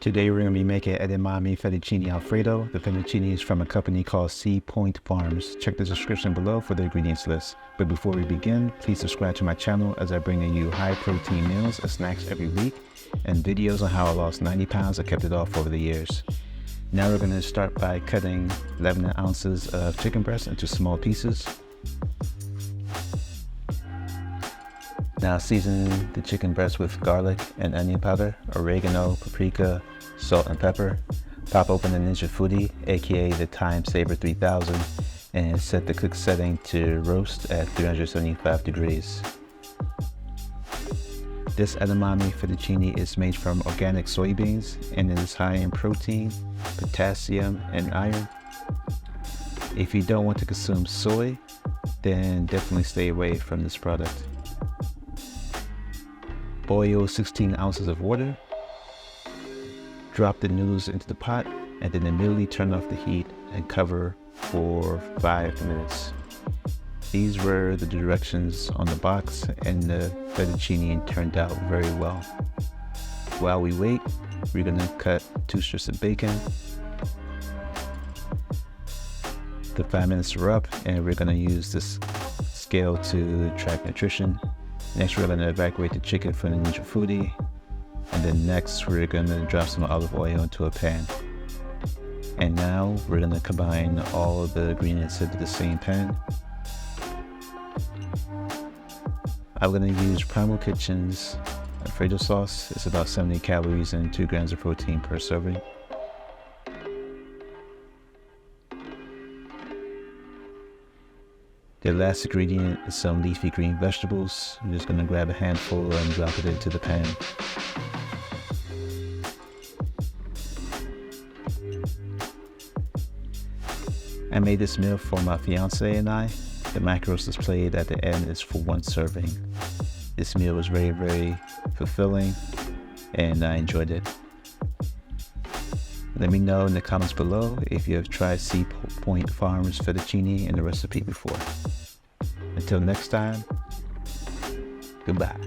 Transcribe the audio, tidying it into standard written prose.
Today we're going to be making Edamame Fettuccine Alfredo. The fettuccine is from a company called Seapoint Farms. Check the description below for the ingredients list. But before we begin, please subscribe to my channel as I bring you high protein meals and snacks every week and videos on how I lost 90 pounds and kept it off over the years. Now we're going to start by cutting 11 ounces of chicken breast into small pieces. Now season the chicken breast with garlic and onion powder, oregano, paprika, salt and pepper. Pop open a Ninja Foodie, aka the Time Saver 3000, and set the cook setting to roast at 375 degrees. This edamame fettuccine is made from organic soybeans and it is high in protein, potassium, and iron. If you don't want to consume soy, then definitely stay away from this product. Boil 16 ounces of water. Drop the noodles into the pot and then immediately turn off the heat and cover for 5 minutes. These were the directions on the box and the fettuccine turned out very well. While we wait, we're going to cut 2 strips of bacon. The 5 minutes are up and we're going to use this scale to track nutrition. Next, we're going to evacuate the chicken from the Ninja Foodie. And then next, we're going to drop some olive oil into a pan. And now, we're going to combine all of the ingredients into the same pan. I'm going to use Primal Kitchen's alfredo sauce. It's about 70 calories and 2 grams of protein per serving. The last ingredient is some leafy green vegetables. I'm just going to grab a handful and drop it into the pan. I made this meal for my fiance and I. The macros displayed at the end is for 1 serving. This meal was very, very fulfilling and I enjoyed it. Let me know in the comments below if you have tried Seapoint Farms fettuccine and the recipe before. Until next time, goodbye.